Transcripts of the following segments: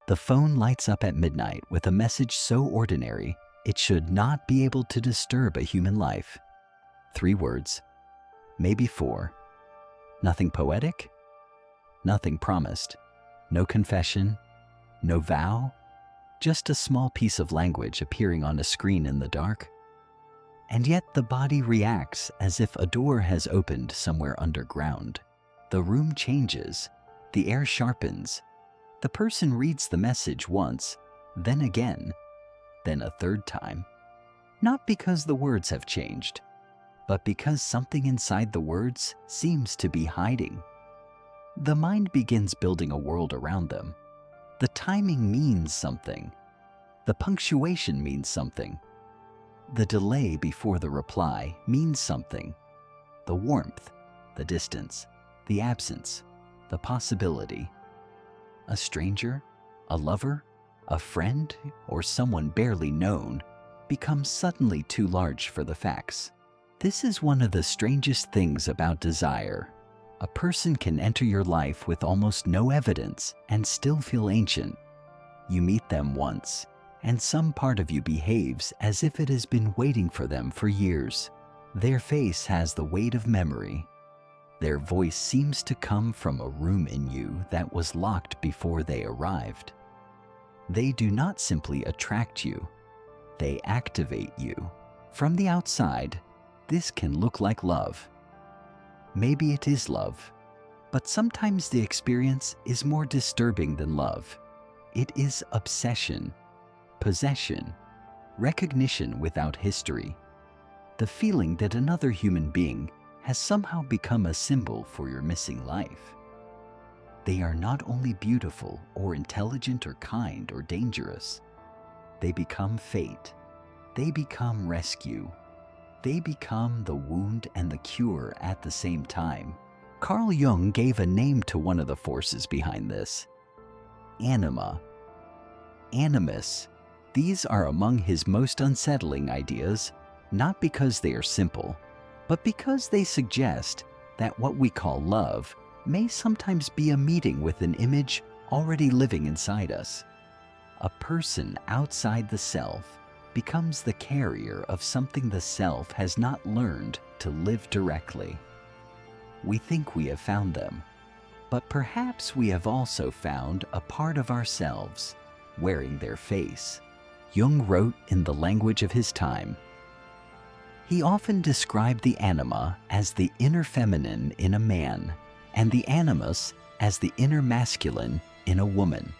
The phone lights up at midnight with a message so ordinary it should not be able to disturb a human life. 3 words, maybe 4. Nothing poetic, nothing promised, no confession, no vow, just a small piece of language appearing on a screen in the dark. And yet the body reacts as if a door has opened somewhere underground. The room changes, the air sharpens. The person reads the message once, then again, then a third time. Not because the words have changed, but because something inside the words seems to be hiding. The mind begins building a world around them. The timing means something. The punctuation means something. The delay before the reply means something. The warmth, the distance, the absence, the possibility. A stranger, a lover, a friend, or someone barely known becomes suddenly too large for the facts. This is one of the strangest things about desire. A person can enter your life with almost no evidence and still feel ancient. You meet them once, and some part of you behaves as if it has been waiting for them for years. Their face has the weight of memory. Their voice seems to come from a room in you that was locked before they arrived. They do not simply attract you, they activate you. From the outside, this can look like love. Maybe it is love, but sometimes the experience is more disturbing than love. It is obsession, possession, recognition without history. The feeling that another human being has somehow become a symbol for your missing life. They are not only beautiful or intelligent or kind or dangerous. They become fate. They become rescue. They become the wound and the cure at the same time. Carl Jung gave a name to one of the forces behind this: anima. Animus. These are among his most unsettling ideas, not because they are simple, but because they suggest that what we call love may sometimes be a meeting with an image already living inside us. A person outside the self becomes the carrier of something the self has not learned to live directly. We think we have found them, but perhaps we have also found a part of ourselves wearing their face. Jung wrote in the language of his time. He often described the anima as the inner feminine in a man, and the animus as the inner masculine in a woman.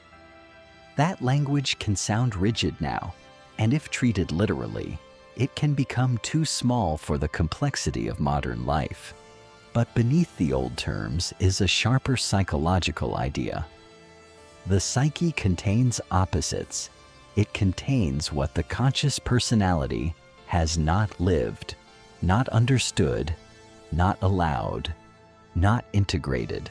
That language can sound rigid now, and if treated literally, it can become too small for the complexity of modern life. But beneath the old terms is a sharper psychological idea. The psyche contains opposites. It contains what the conscious personality has not lived, not understood, not allowed, not integrated,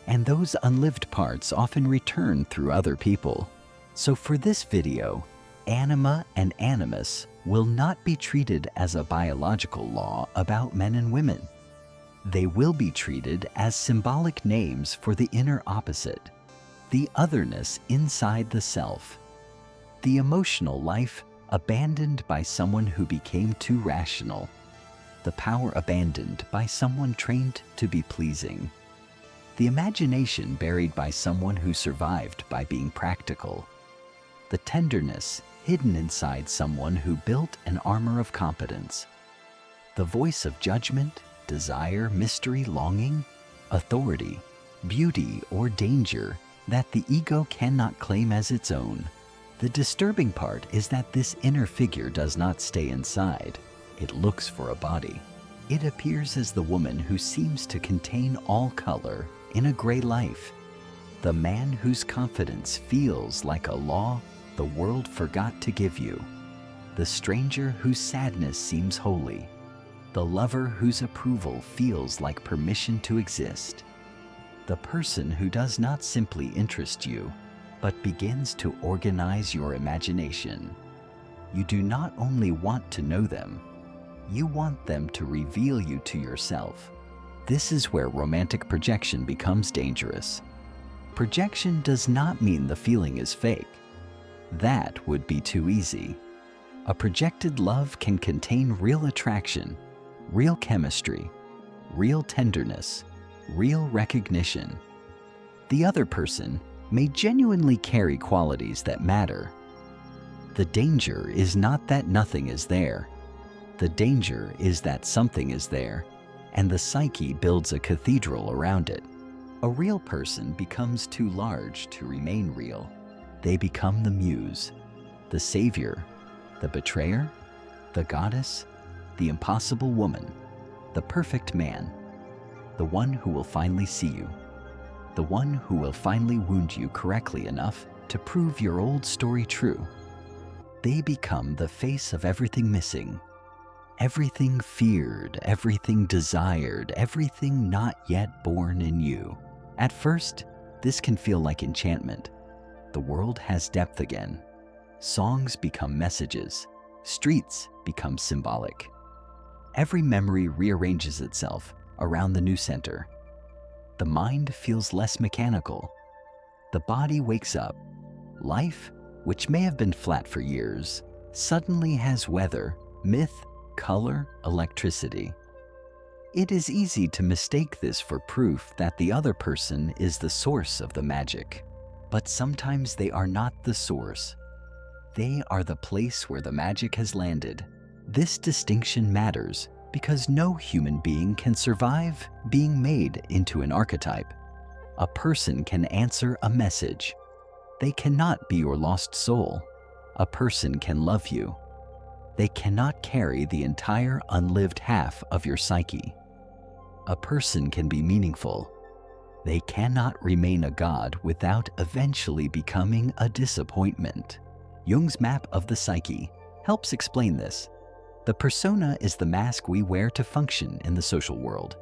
and those unlived parts often return through other people. So for this video, Anima and Animus will not be treated as a biological law about men and women. They will be treated as symbolic names for the inner opposite, the otherness inside the self, the emotional life abandoned by someone who became too rational, the power abandoned by someone trained to be pleasing, the imagination buried by someone who survived by being practical, the tenderness hidden inside someone who built an armor of competence, the voice of judgment, desire, mystery, longing, authority, beauty, or danger that the ego cannot claim as its own. The disturbing part is that this inner figure does not stay inside. It looks for a body. It appears as the woman who seems to contain all color in a gray life, the man whose confidence feels like a law the world forgot to give you, the stranger whose sadness seems holy, the lover whose approval feels like permission to exist, the person who does not simply interest you, but begins to organize your imagination. You do not only want to know them, you want them to reveal you to yourself. This is where romantic projection becomes dangerous. Projection does not mean the feeling is fake. That would be too easy. A projected love can contain real attraction, real chemistry, real tenderness, real recognition. The other person may genuinely carry qualities that matter. The danger is not that nothing is there. The danger is that something is there, and the psyche builds a cathedral around it. A real person becomes too large to remain real. They become the muse, the savior, the betrayer, the goddess, the impossible woman, the perfect man, the one who will finally see you, the one who will finally wound you correctly enough to prove your old story true. They become the face of everything missing, everything feared, everything desired, everything not yet born in you. At first, this can feel like enchantment. The world has depth again. Songs become messages. Streets become symbolic. Every memory rearranges itself around the new center. The mind feels less mechanical. The body wakes up. Life, which may have been flat for years, suddenly has weather, myth, color, electricity. It is easy to mistake this for proof that the other person is the source of the magic. But sometimes they are not the source. They are the place where the magic has landed. This distinction matters because no human being can survive being made into an archetype. A person can answer a message. They cannot be your lost soul. A person can love you. They cannot carry the entire unlived half of your psyche. A person can be meaningful. They cannot remain a god without eventually becoming a disappointment. Jung's map of the psyche helps explain this. The persona is the mask we wear to function in the social world.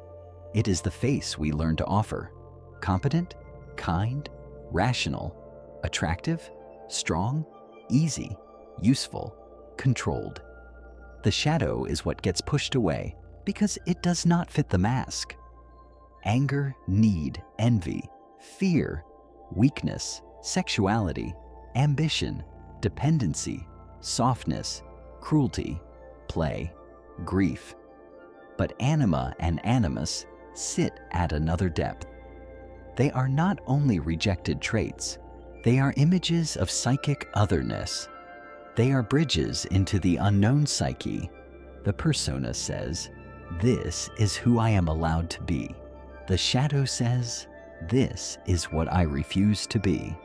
It is the face we learn to offer. Competent, kind, rational, attractive, strong, easy, useful, controlled. The shadow is what gets pushed away because it does not fit the mask. Anger, need, envy, fear, weakness, sexuality, ambition, dependency, softness, cruelty, play, grief. But anima and animus sit at another depth. They are not only rejected traits, they are images of psychic otherness. They are bridges into the unknown psyche. The persona says, "This is who I am allowed to be." The shadow says, "This is what I refuse to be."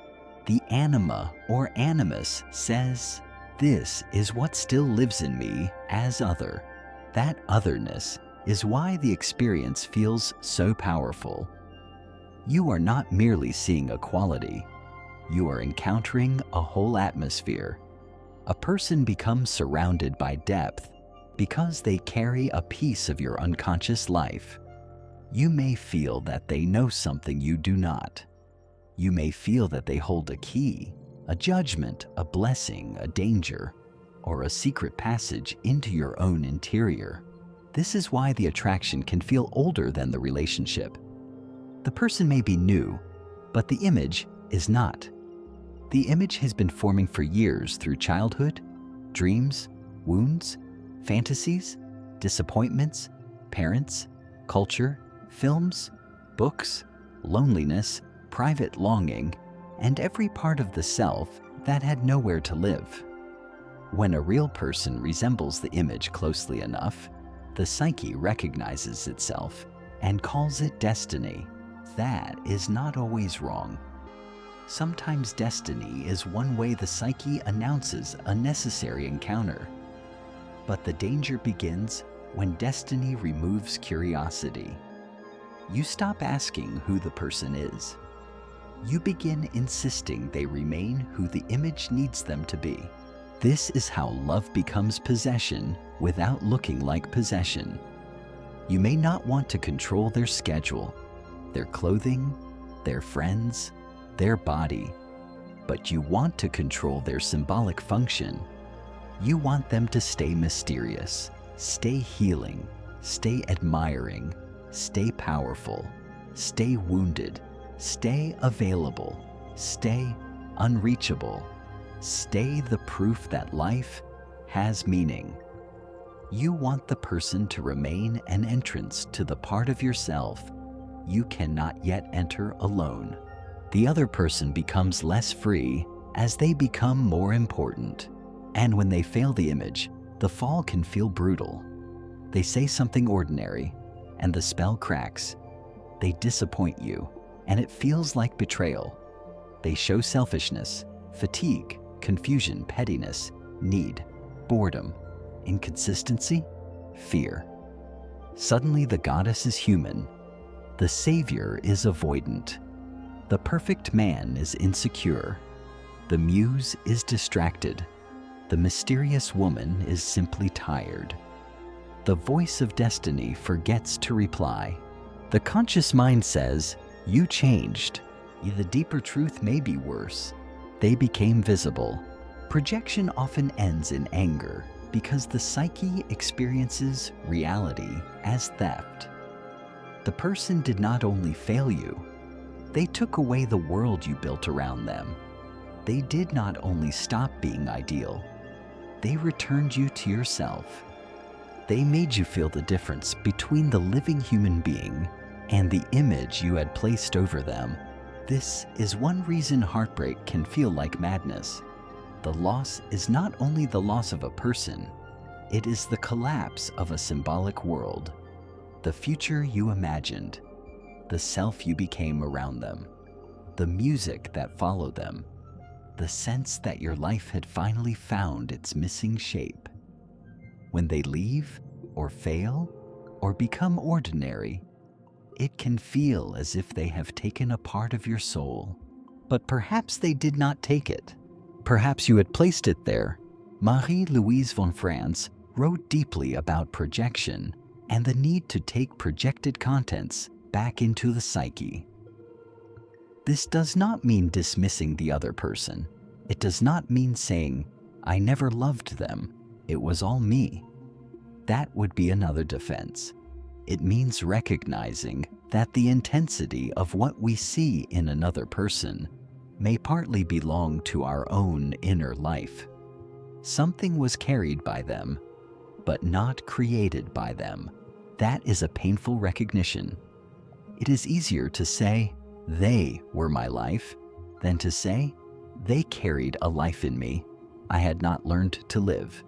The anima or animus says, "This is what still lives in me as other." That otherness is why the experience feels so powerful. You are not merely seeing a quality. You are encountering a whole atmosphere. A person becomes surrounded by depth because they carry a piece of your unconscious life. You may feel that they know something you do not. You may feel that they hold a key, a judgment, a blessing, a danger, or a secret passage into your own interior. This is why the attraction can feel older than the relationship. The person may be new, but the image is not. The image has been forming for years through childhood, dreams, wounds, fantasies, disappointments, parents, culture, films, books, loneliness, private longing, and every part of the self that had nowhere to live. When a real person resembles the image closely enough, the psyche recognizes itself and calls it destiny. That is not always wrong. Sometimes destiny is one way the psyche announces a necessary encounter. But the danger begins when destiny removes curiosity. You stop asking who the person is. You begin insisting they remain who the image needs them to be. This is how love becomes possession without looking like possession. You may not want to control their schedule, their clothing, their friends, their body, but you want to control their symbolic function. You want them to stay mysterious, stay healing, stay admiring, stay powerful, stay wounded, Stay available. Stay unreachable. Stay the proof that life has meaning. You want the person to remain an entrance to the part of yourself you cannot yet enter alone. The other person becomes less free as they become more important. And when they fail the image, the fall can feel brutal. They say something ordinary, and the spell cracks. They disappoint you, and it feels like betrayal. They show selfishness, fatigue, confusion, pettiness, need, boredom, inconsistency, fear. Suddenly the goddess is human. The savior is avoidant. The perfect man is insecure. The muse is distracted. The mysterious woman is simply tired. The voice of destiny forgets to reply. The conscious mind says, "You changed." The deeper truth may be worse. They became visible. Projection often ends in anger because the psyche experiences reality as theft. The person did not only fail you, they took away the world you built around them. They did not only stop being ideal, they returned you to yourself. They made you feel the difference between the living human being and the image you had placed over them. This is one reason heartbreak can feel like madness. The loss is not only the loss of a person, it is the collapse of a symbolic world, the future you imagined, the self you became around them, the music that followed them, the sense that your life had finally found its missing shape. When they leave, or fail, or become ordinary, it can feel as if they have taken a part of your soul. But perhaps they did not take it. Perhaps you had placed it there. Marie-Louise von France wrote deeply about projection and the need to take projected contents back into the psyche. This does not mean dismissing the other person. It does not mean saying, "I never loved them. It was all me." That would be another defense. It means recognizing that the intensity of what we see in another person may partly belong to our own inner life. Something was carried by them, but not created by them. That is a painful recognition. It is easier to say, "They were my life," than to say, "They carried a life in me I had not learned to live."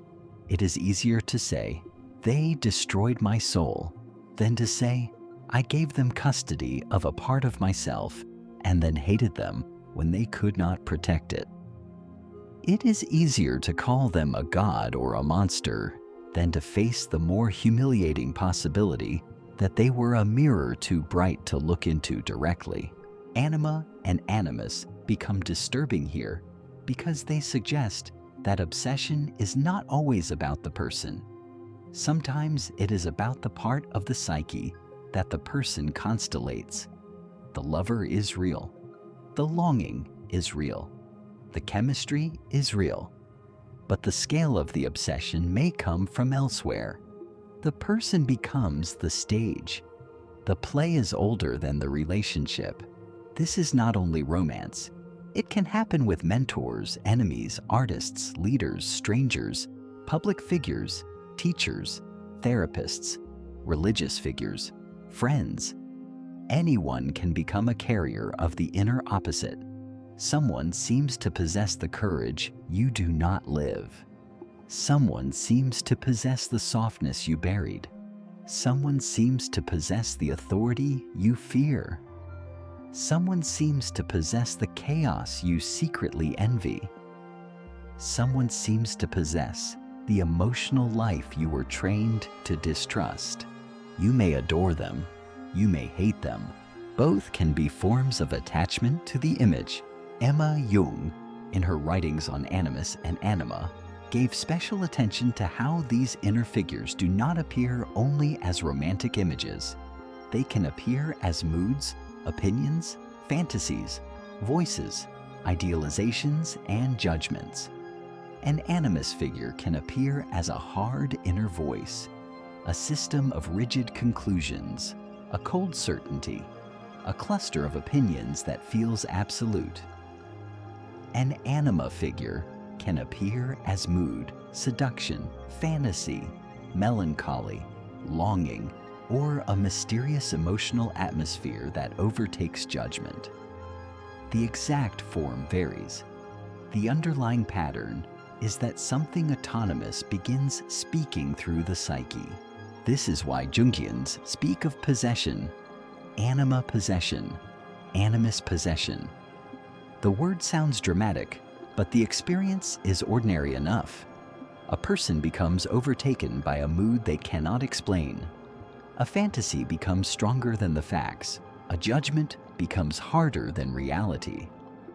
It is easier to say, "They destroyed my soul," than to say, "I gave them custody of a part of myself and then hated them when they could not protect it." It is easier to call them a god or a monster than to face the more humiliating possibility that they were a mirror too bright to look into directly. Anima and Animus become disturbing here because they suggest that obsession is not always about the person. Sometimes it is about the part of the psyche that the person constellates. The lover is real. The longing is real. The chemistry is real. But the scale of the obsession may come from elsewhere. The person becomes the stage. The play is older than the relationship. This is not only romance. It can happen with mentors, enemies, artists, leaders, strangers, public figures, teachers, therapists, religious figures, friends. Anyone can become a carrier of the inner opposite. Someone seems to possess the courage you do not live. Someone seems to possess the softness you buried. Someone seems to possess the authority you fear. Someone seems to possess the chaos you secretly envy. Someone seems to possess the emotional life you were trained to distrust. You may adore them. You may hate them. Both can be forms of attachment to the image. Emma Jung, in her writings on Animus and Anima, gave special attention to how these inner figures do not appear only as romantic images. They can appear as moods, opinions, fantasies, voices, idealizations, and judgments. An animus figure can appear as a hard inner voice, a system of rigid conclusions, a cold certainty, a cluster of opinions that feels absolute. An anima figure can appear as mood, seduction, fantasy, melancholy, longing, or a mysterious emotional atmosphere that overtakes judgment. The exact form varies. The underlying pattern is that something autonomous begins speaking through the psyche. This is why Jungians speak of possession, anima possession, animus possession. The word sounds dramatic, but the experience is ordinary enough. A person becomes overtaken by a mood they cannot explain. A fantasy becomes stronger than the facts. A judgment becomes harder than reality.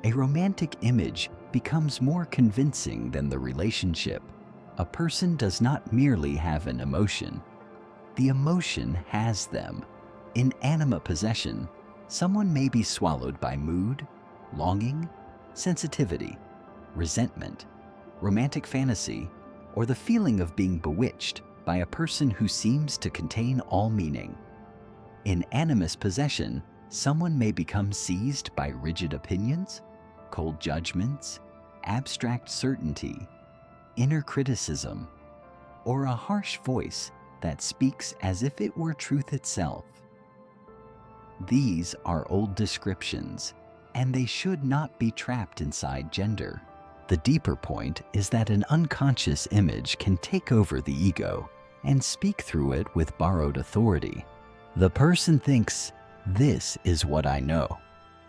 A romantic image becomes more convincing than the relationship. A person does not merely have an emotion. The emotion has them. In anima possession, someone may be swallowed by mood, longing, sensitivity, resentment, romantic fantasy, or the feeling of being bewitched by a person who seems to contain all meaning. In animus possession, someone may become seized by rigid opinions, cold judgments, abstract certainty, inner criticism, or a harsh voice that speaks as if it were truth itself. These are old descriptions, and they should not be trapped inside gender. The deeper point is that an unconscious image can take over the ego and speak through it with borrowed authority. The person thinks, "This is what I know,"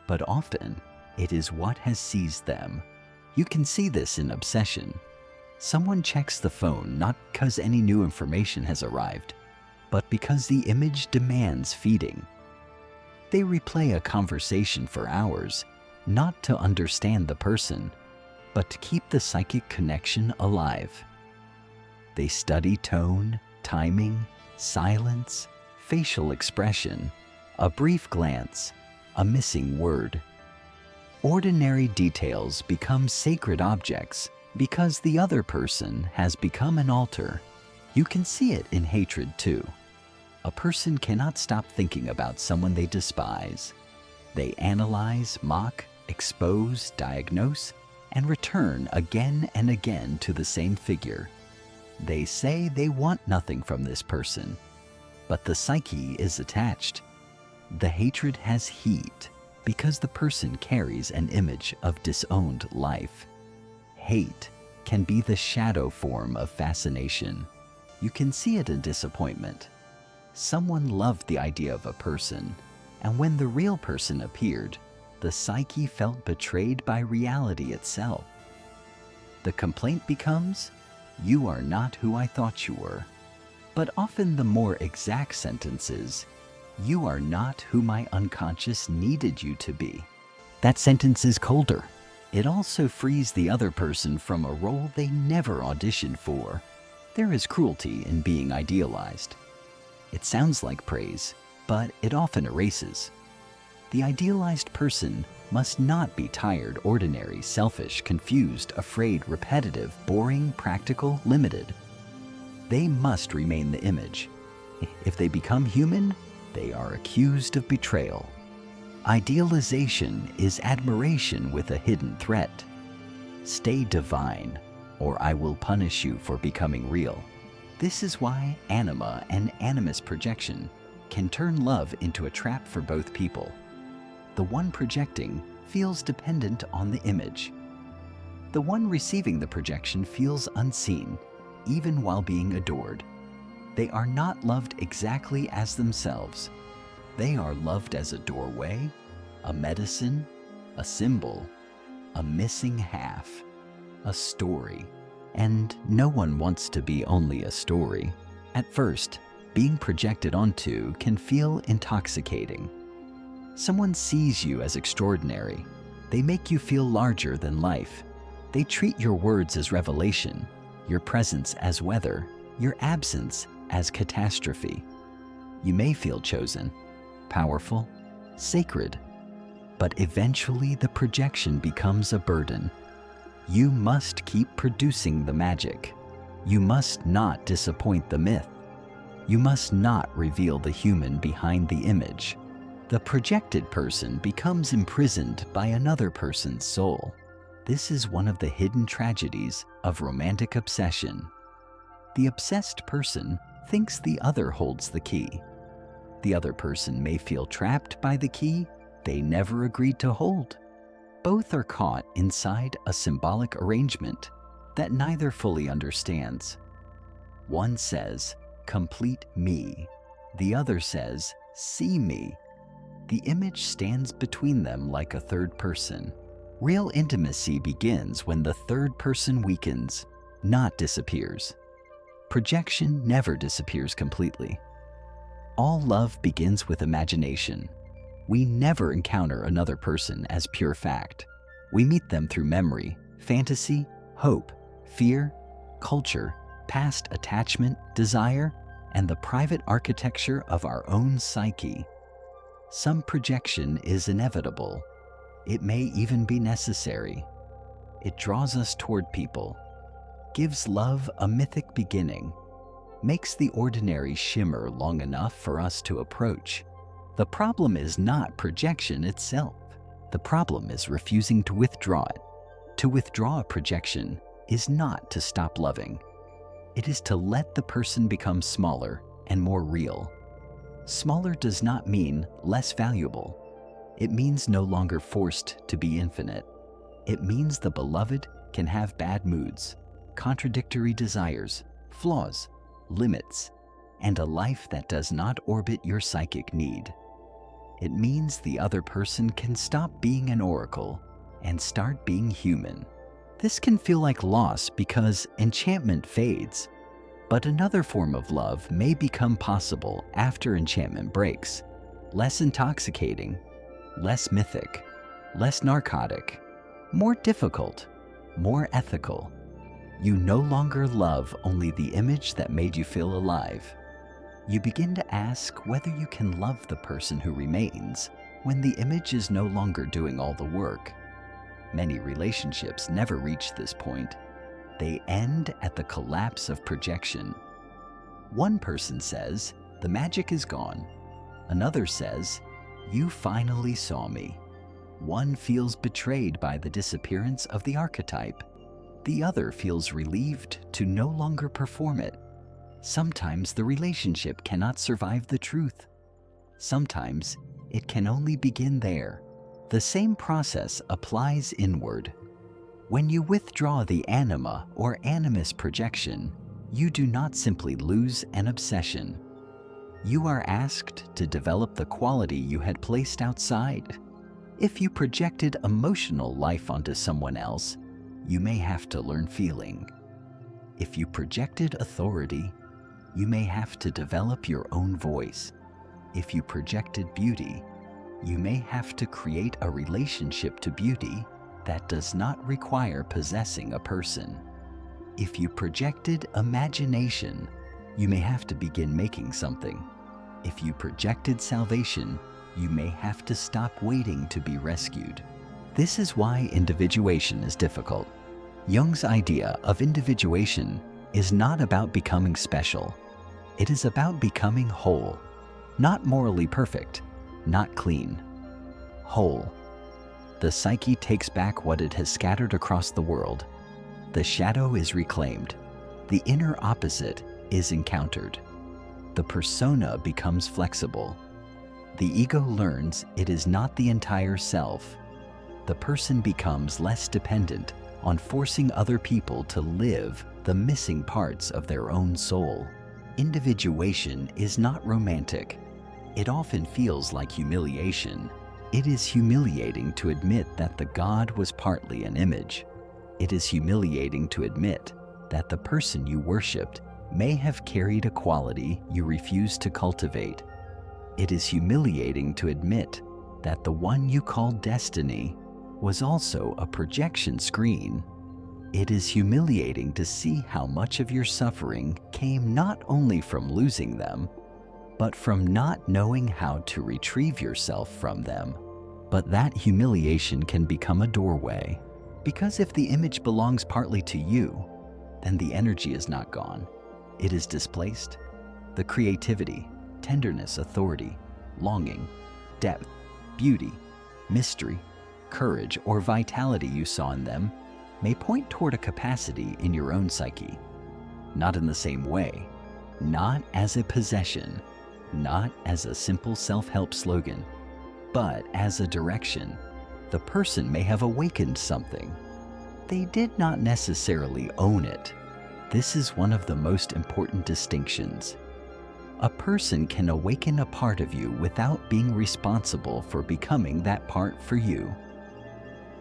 but often it is what has seized them. You can see this in obsession. Someone checks the phone not because any new information has arrived, but because the image demands feeding. They replay a conversation for hours, not to understand the person, but to keep the psychic connection alive. They study tone, timing, silence, facial expression, a brief glance, a missing word. Ordinary details become sacred objects because the other person has become an altar. You can see it in hatred too. A person cannot stop thinking about someone they despise. They analyze, mock, expose, diagnose, and return again and again to the same figure. They say they want nothing from this person, but the psyche is attached. The hatred has heat because the person carries an image of disowned life. Hate can be the shadow form of fascination. You can see it in disappointment. Someone loved the idea of a person, and when the real person appeared, the psyche felt betrayed by reality itself. The complaint becomes, "You are not who I thought you were." But often the more exact sentence is, "You are not who my unconscious needed you to be." That sentence is colder. It also frees the other person from a role they never auditioned for. There is cruelty in being idealized. It sounds like praise, but it often erases. The idealized person must not be tired, ordinary, selfish, confused, afraid, repetitive, boring, practical, limited. They must remain the image. If they become human, they are accused of betrayal. Idealization is admiration with a hidden threat. Stay divine, or I will punish you for becoming real. This is why anima and animus projection can turn love into a trap for both people. The one projecting feels dependent on the image. The one receiving the projection feels unseen, even while being adored. They are not loved exactly as themselves. They are loved as a doorway, a medicine, a symbol, a missing half, a story. And no one wants to be only a story. At first, being projected onto can feel intoxicating. Someone sees you as extraordinary. They make you feel larger than life. They treat your words as revelation, your presence as weather, your absence as catastrophe. You may feel chosen, powerful, sacred, but eventually the projection becomes a burden. You must keep producing the magic. You must not disappoint the myth. You must not reveal the human behind the image. The projected person becomes imprisoned by another person's soul. This is one of the hidden tragedies of romantic obsession. The obsessed person thinks the other holds the key. The other person may feel trapped by the key they never agreed to hold. Both are caught inside a symbolic arrangement that neither fully understands. One says, "Complete me." The other says, "See me." The image stands between them like a third person. Real intimacy begins when the third person weakens, not disappears. Projection never disappears completely. All love begins with imagination. We never encounter another person as pure fact. We meet them through memory, fantasy, hope, fear, culture, past attachment, desire, and the private architecture of our own psyche. Some projection is inevitable. It may even be necessary. It draws us toward people, gives love a mythic beginning, makes the ordinary shimmer long enough for us to approach. The problem is not projection itself. The problem is refusing to withdraw it. To withdraw a projection is not to stop loving. It is to let the person become smaller and more real. Smaller does not mean less valuable. It means no longer forced to be infinite. It means the beloved can have bad moods, contradictory desires, flaws, limits, and a life that does not orbit your psychic need. It means the other person can stop being an oracle and start being human. This can feel like loss because enchantment fades, but another form of love may become possible after enchantment breaks. Less intoxicating, less mythic, less narcotic, more difficult, more ethical. You no longer love only the image that made you feel alive. You begin to ask whether you can love the person who remains when the image is no longer doing all the work. Many relationships never reach this point. They end at the collapse of projection. One person says, "The magic is gone." Another says, "You finally saw me." One feels betrayed by the disappearance of the archetype. The other feels relieved to no longer perform it. Sometimes the relationship cannot survive the truth. Sometimes it can only begin there. The same process applies inward. When you withdraw the anima or animus projection, you do not simply lose an obsession. You are asked to develop the quality you had placed outside. If you projected emotional life onto someone else, you may have to learn feeling. If you projected authority, you may have to develop your own voice. If you projected beauty, you may have to create a relationship to beauty that does not require possessing a person. If you projected imagination, you may have to begin making something. If you projected salvation, you may have to stop waiting to be rescued. This is why individuation is difficult. Jung's idea of individuation is not about becoming special. It is about becoming whole, not morally perfect, not clean. Whole. The psyche takes back what it has scattered across the world. The shadow is reclaimed. The inner opposite is encountered. The persona becomes flexible. The ego learns it is not the entire self. The person becomes less dependent on forcing other people to live the missing parts of their own soul. Individuation is not romantic. It often feels like humiliation. It is humiliating to admit that the God was partly an image. It is humiliating to admit that the person you worshipped may have carried a quality you refused to cultivate. It is humiliating to admit that the one you called destiny was also a projection screen. It is humiliating to see how much of your suffering came not only from losing them, but from not knowing how to retrieve yourself from them. But that humiliation can become a doorway, because if the image belongs partly to you, then the energy is not gone. It is displaced. The creativity, tenderness, authority, longing, depth, beauty, mystery, courage, or vitality you saw in them may point toward a capacity in your own psyche. Not in the same way, not as a possession, not as a simple self-help slogan, but as a direction. The person may have awakened something. They did not necessarily own it. This is one of the most important distinctions. A person can awaken a part of you without being responsible for becoming that part for you.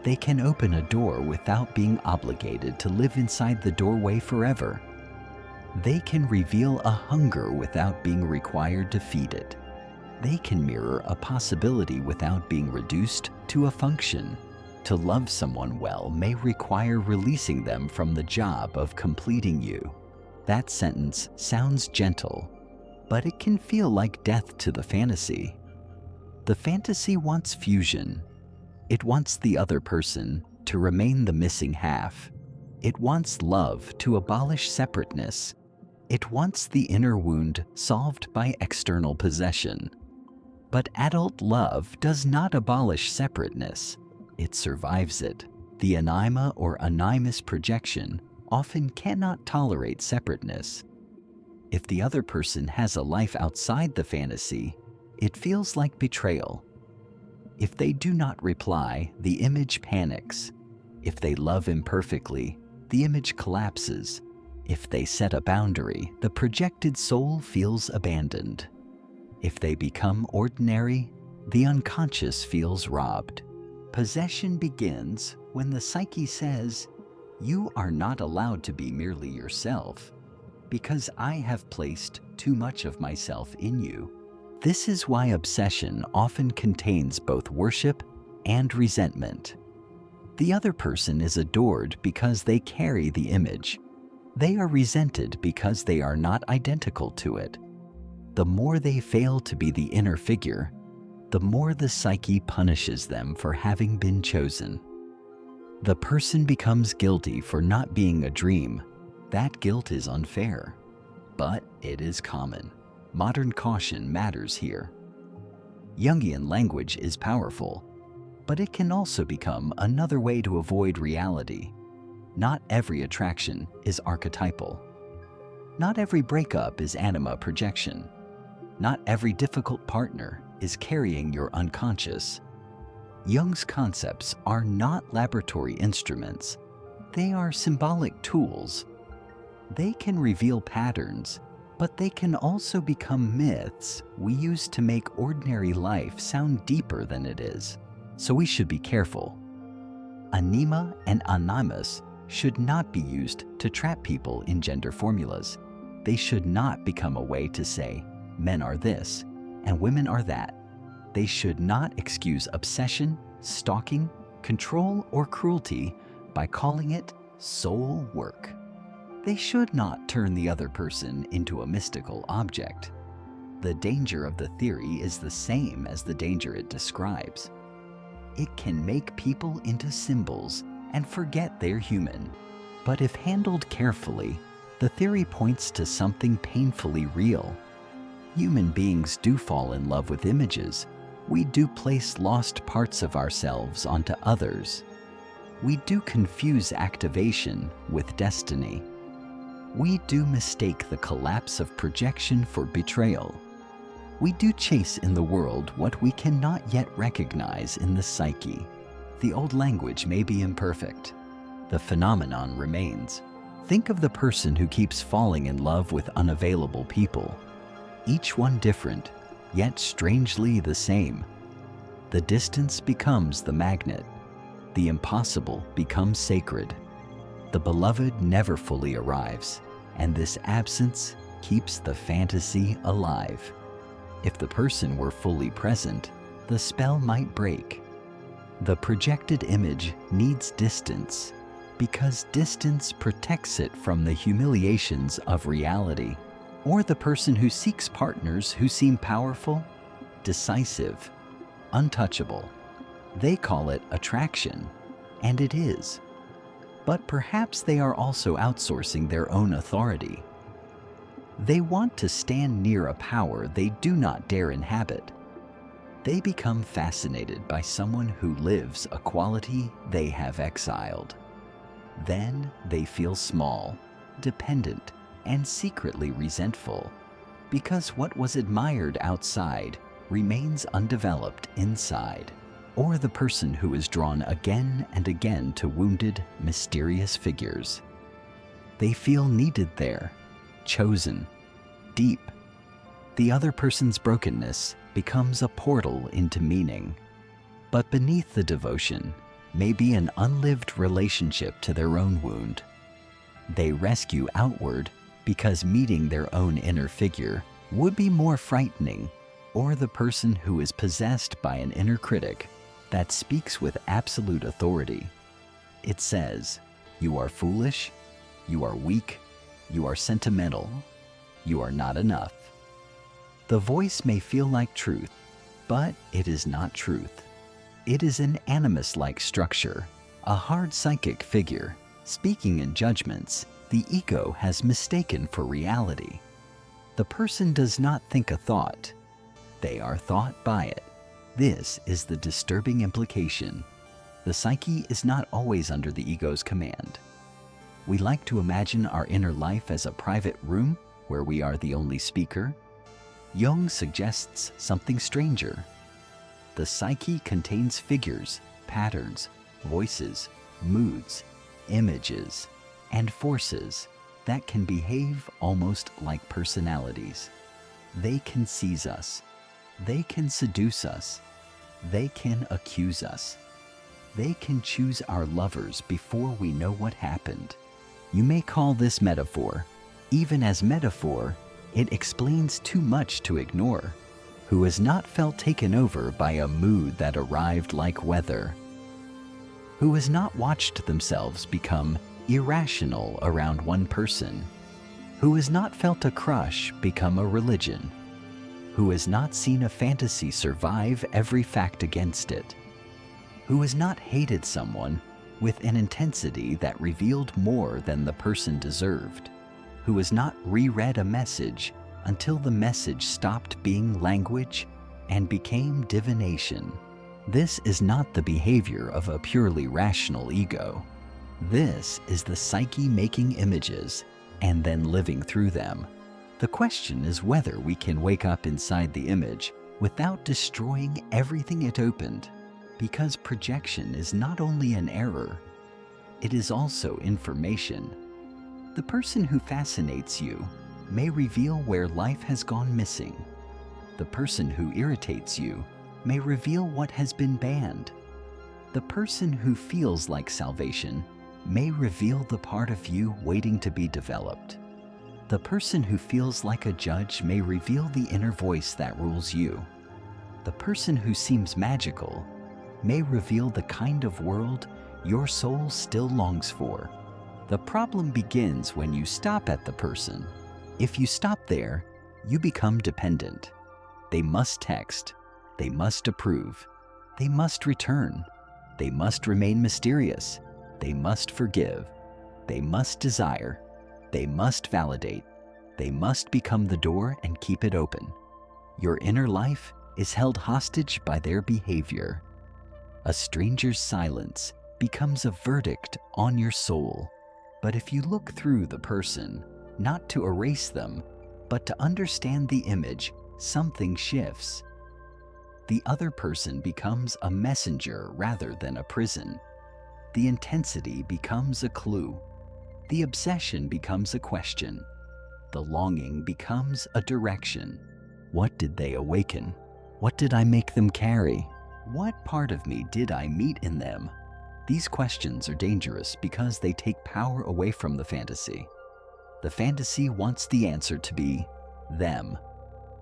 They can open a door without being obligated to live inside the doorway forever. They can reveal a hunger without being required to feed it. They can mirror a possibility without being reduced to a function. To love someone well may require releasing them from the job of completing you. That sentence sounds gentle, but it can feel like death to the fantasy. The fantasy wants fusion. It wants the other person to remain the missing half. It wants love to abolish separateness. It wants the inner wound solved by external possession. But adult love does not abolish separateness. It survives it. The Anima or Animus projection often cannot tolerate separateness. If the other person has a life outside the fantasy, it feels like betrayal. If they do not reply, the image panics. If they love imperfectly, the image collapses. If they set a boundary, the projected soul feels abandoned. If they become ordinary, the unconscious feels robbed. Possession begins when the psyche says, "You are not allowed to be merely yourself, because I have placed too much of myself in you." This is why obsession often contains both worship and resentment. The other person is adored because they carry the image. They are resented because they are not identical to it. The more they fail to be the inner figure, the more the psyche punishes them for having been chosen. The person becomes guilty for not being a dream. That guilt is unfair, but it is common. Modern caution matters here. Jungian language is powerful, but it can also become another way to avoid reality. Not every attraction is archetypal. Not every breakup is anima projection. Not every difficult partner is carrying your unconscious. Jung's concepts are not laboratory instruments. They are symbolic tools. They can reveal patterns, but they can also become myths we use to make ordinary life sound deeper than it is. So we should be careful. Anima and Animus should not be used to trap people in gender formulas. They should not become a way to say, men are this and women are that. They should not excuse obsession, stalking, control, or cruelty by calling it soul work. They should not turn the other person into a mystical object. The danger of the theory is the same as the danger it describes. It can make people into symbols and forget they're human. But if handled carefully, the theory points to something painfully real. Human beings do fall in love with images. We do place lost parts of ourselves onto others. We do confuse activation with destiny. We do mistake the collapse of projection for betrayal. We do chase in the world what we cannot yet recognize in the psyche. The old language may be imperfect. The phenomenon remains. Think of the person who keeps falling in love with unavailable people. Each one different, yet strangely the same. The distance becomes the magnet. The impossible becomes sacred. The beloved never fully arrives, and this absence keeps the fantasy alive. If the person were fully present, the spell might break. The projected image needs distance, because distance protects it from the humiliations of reality. Or the person who seeks partners who seem powerful, decisive, untouchable. They call it attraction, and it is. But perhaps they are also outsourcing their own authority. They want to stand near a power they do not dare inhabit. They become fascinated by someone who lives a quality they have exiled. Then they feel small, dependent, and secretly resentful, because what was admired outside remains undeveloped inside. Or the person who is drawn again and again to wounded, mysterious figures. They feel needed there, chosen, deep. The other person's brokenness becomes a portal into meaning. But beneath the devotion may be an unlived relationship to their own wound. They rescue outward because meeting their own inner figure would be more frightening, or the person who is possessed by an inner critic that speaks with absolute authority. It says, "You are foolish, you are weak, you are sentimental, you are not enough." The voice may feel like truth, but it is not truth. It is an animus-like structure, a hard psychic figure, speaking in judgments the ego has mistaken for reality. The person does not think a thought. They are thought by it. This is the disturbing implication. The psyche is not always under the ego's command. We like to imagine our inner life as a private room where we are the only speaker. Jung suggests something stranger. The psyche contains figures, patterns, voices, moods, images, and forces that can behave almost like personalities. They can seize us. They can seduce us. They can accuse us. They can choose our lovers before we know what happened. You may call this metaphor. Even as metaphor, it explains too much to ignore. Who has not felt taken over by a mood that arrived like weather? Who has not watched themselves become irrational around one person? Who has not felt a crush become a religion? Who has not seen a fantasy survive every fact against it? Who has not hated someone with an intensity that revealed more than the person deserved? Who has not reread a message until the message stopped being language and became divination? This is not the behavior of a purely rational ego. This is the psyche making images and then living through them. The question is whether we can wake up inside the image without destroying everything it opened, because projection is not only an error, it is also information. The person who fascinates you may reveal where life has gone missing. The person who irritates you may reveal what has been banned. The person who feels like salvation may reveal the part of you waiting to be developed. The person who feels like a judge may reveal the inner voice that rules you. The person who seems magical may reveal the kind of world your soul still longs for. The problem begins when you stop at the person. If you stop there, you become dependent. They must text. They must approve. They must return. They must remain mysterious. They must forgive. They must desire. They must validate. They must become the door and keep it open. Your inner life is held hostage by their behavior. A stranger's silence becomes a verdict on your soul. But if you look through the person, not to erase them, but to understand the image, something shifts. The other person becomes a messenger rather than a prison. The intensity becomes a clue. The obsession becomes a question. The longing becomes a direction. What did they awaken? What did I make them carry? What part of me did I meet in them? These questions are dangerous because they take power away from the fantasy. The fantasy wants the answer to be them.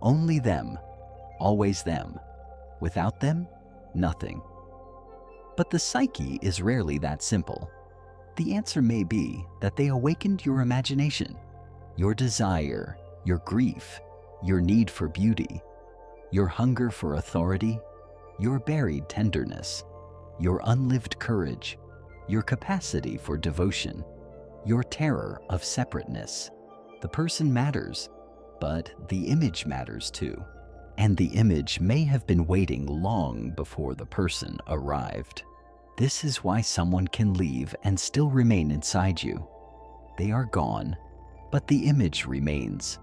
Only them. Always them. Without them, nothing. But the psyche is rarely that simple. The answer may be that they awakened your imagination, your desire, your grief, your need for beauty, your hunger for authority, your buried tenderness, your unlived courage, your capacity for devotion, your terror of separateness. The person matters, but the image matters too. and the image may have been waiting long before the person arrived. This is why someone can leave and still remain inside you. They are gone, but the image remains.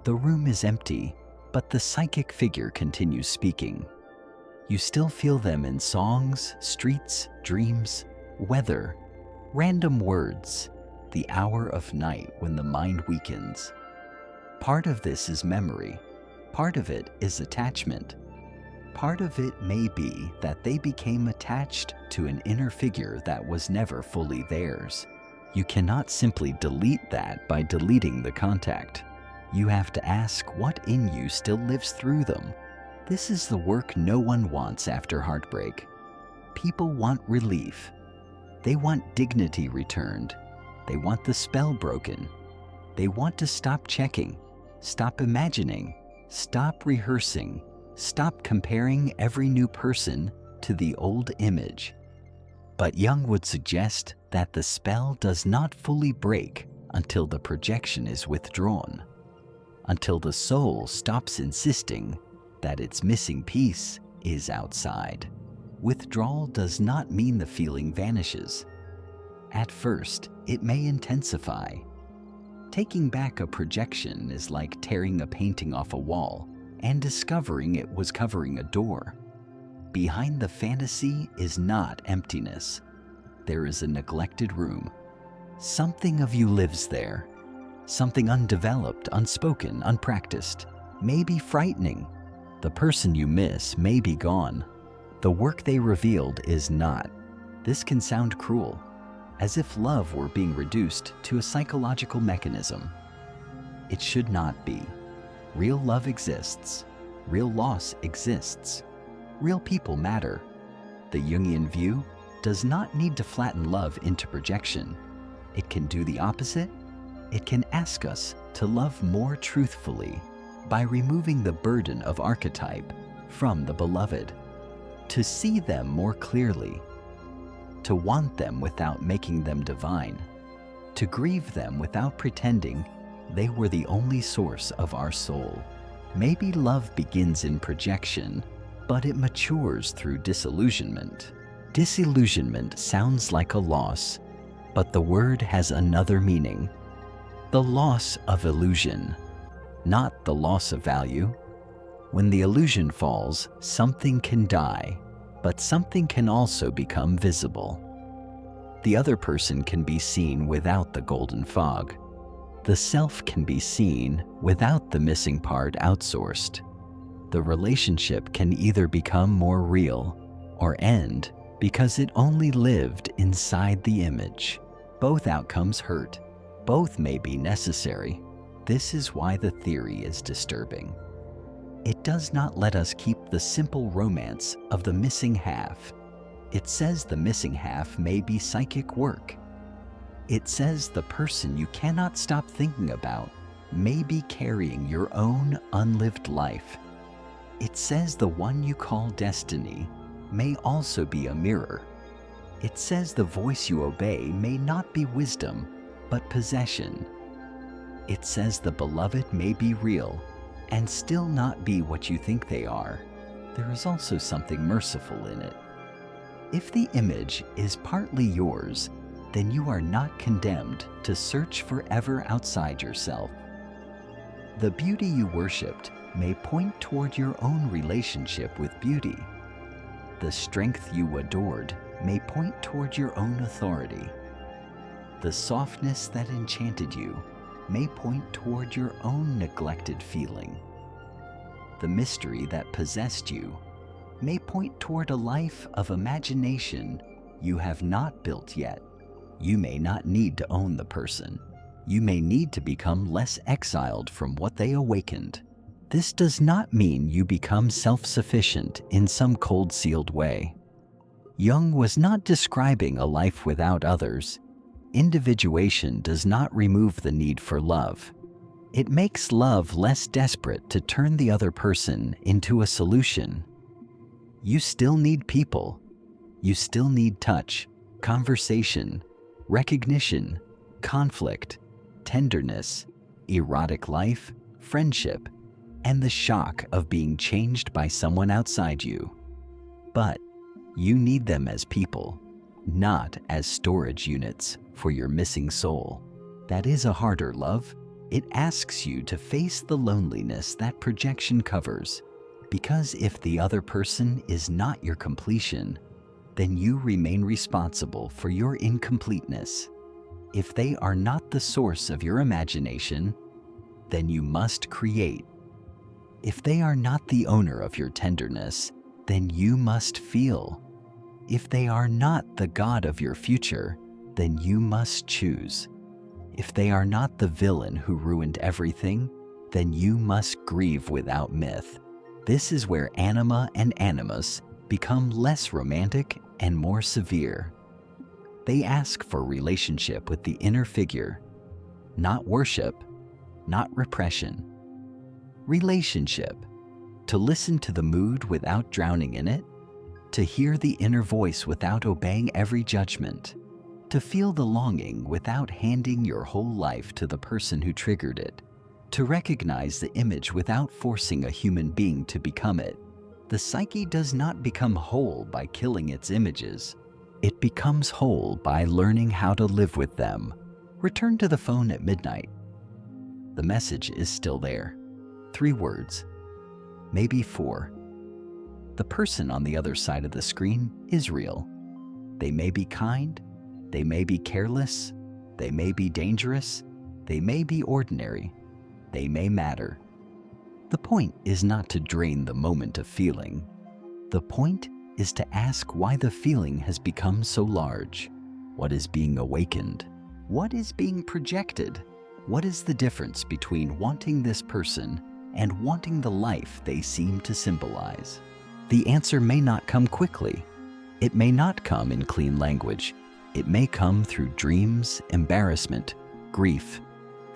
The room is empty, but the psychic figure continues speaking. You still feel them in songs, streets, dreams, weather, random words, the hour of night when the mind weakens. Part of this is memory. Part of it is attachment. Part of it may be that they became attached to an inner figure that was never fully theirs. You cannot simply delete that by deleting the contact. You have to ask what in you still lives through them. This is the work no one wants after heartbreak. People want relief. They want dignity returned. They want the spell broken. They want to stop checking, stop imagining, stop rehearsing, stop comparing every new person to the old image. But Jung would suggest that the spell does not fully break until the projection is withdrawn, until the soul stops insisting that its missing piece is outside. Withdrawal does not mean the feeling vanishes. At first, it may intensify. Taking back a projection is like tearing a painting off a wall and discovering it was covering a door. Behind the fantasy is not emptiness. There is a neglected room. Something of you lives there. Something undeveloped, unspoken, unpracticed, maybe frightening. The person you miss may be gone. The work they revealed is not. This can sound cruel, as if love were being reduced to a psychological mechanism. It should not be. Real love exists. Real loss exists. Real people matter. The Jungian view does not need to flatten love into projection. It can do the opposite. It can ask us to love more truthfully by removing the burden of archetype from the beloved, to see them more clearly, to want them without making them divine, to grieve them without pretending they were the only source of our soul. Maybe love begins in projection, but it matures through disillusionment. Disillusionment sounds like a loss, but the word has another meaning. The loss of illusion, not the loss of value. When the illusion falls, something can die, but something can also become visible. The other person can be seen without the golden fog. The self can be seen without the missing part outsourced. The relationship can either become more real or end because it only lived inside the image. Both outcomes hurt. Both may be necessary. This is why the theory is disturbing. It does not let us keep the simple romance of the missing half. It says the missing half may be psychic work. It says the person you cannot stop thinking about may be carrying your own unlived life. It says the one you call destiny may also be a mirror. It says the voice you obey may not be wisdom, but possession. It says the beloved may be real and still not be what you think they are. There is also something merciful in it. If the image is partly yours, then you are not condemned to search forever outside yourself. The beauty you worshipped may point toward your own relationship with beauty. The strength you adored may point toward your own authority. The softness that enchanted you may point toward your own neglected feeling. The mystery that possessed you may point toward a life of imagination you have not built yet. You may not need to own the person. You may need to become less exiled from what they awakened. This does not mean you become self-sufficient in some cold-sealed way. Jung was not describing a life without others. Individuation does not remove the need for love. It makes love less desperate to turn the other person into a solution. You still need people. You still need touch, conversation, recognition, conflict, tenderness, erotic life, friendship. and the shock of being changed by someone outside you. But you need them as people, not as storage units for your missing soul. That is a harder love. It asks you to face the loneliness that projection covers, because if the other person is not your completion, then you remain responsible for your incompleteness. If they are not the source of your imagination, then you must create. If they are not the owner of your tenderness, then you must feel. If they are not the God of your future, then you must choose. If they are not the villain who ruined everything, then you must grieve without myth. This is where Anima and Animus become less romantic and more severe. They ask for relationship with the inner figure, not worship, not repression. Relationship, to listen to the mood without drowning in it, to hear the inner voice without obeying every judgment, to feel the longing without handing your whole life to the person who triggered it, to recognize the image without forcing a human being to become it. The psyche does not become whole by killing its images. It becomes whole by learning how to live with them. Return to the phone at midnight. The message is still there. 3 words, maybe 4. The person on the other side of the screen is real. They may be kind, they may be careless, they may be dangerous, they may be ordinary, they may matter. The point is not to drain the moment of feeling. The point is to ask why the feeling has become so large. What is being awakened? What is being projected? What is the difference between wanting this person and wanting the life they seem to symbolize? The answer may not come quickly. It may not come in clean language. It may come through dreams, embarrassment, grief,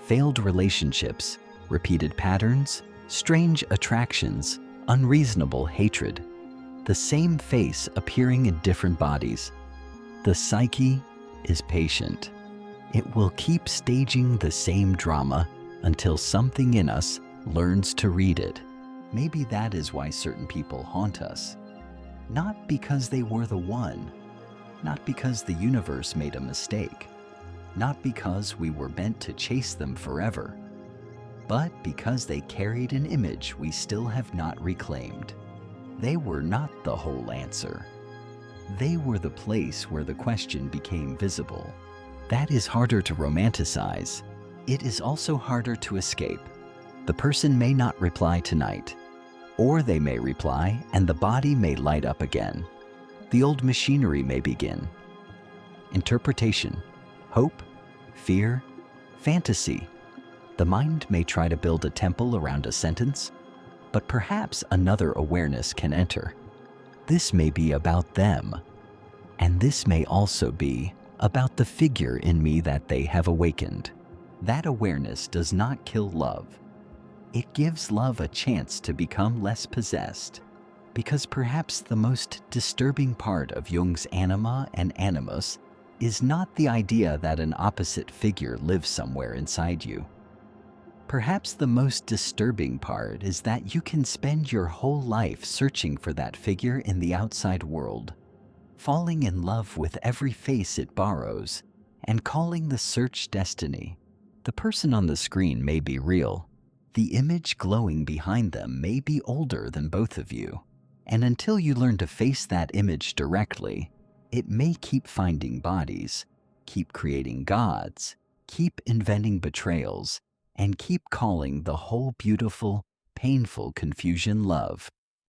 failed relationships, repeated patterns, strange attractions, unreasonable hatred. The same face appearing in different bodies. The psyche is patient. It will keep staging the same drama until something in us learns to read it. Maybe that is why certain people haunt us. Not because they were the one, not because the universe made a mistake, not because we were meant to chase them forever, but because they carried an image we still have not reclaimed. They were not the whole answer. They were the place where the question became visible. That is harder to romanticize. It is also harder to escape. The person may not reply tonight, or they may reply and the body may light up again. The old machinery may begin. Interpretation, hope, fear, fantasy. The mind may try to build a temple around a sentence, but perhaps another awareness can enter. This may be about them, and this may also be about the figure in me that they have awakened. That awareness does not kill love. It gives love a chance to become less possessed, because perhaps the most disturbing part of Jung's Anima and Animus is not the idea that an opposite figure lives somewhere inside you. Perhaps the most disturbing part is that you can spend your whole life searching for that figure in the outside world, falling in love with every face it borrows, and calling the search destiny. The person on the screen may be real. The image glowing behind them may be older than both of you, and until you learn to face that image directly, it may keep finding bodies, keep creating gods, keep inventing betrayals, and keep calling the whole beautiful, painful confusion love.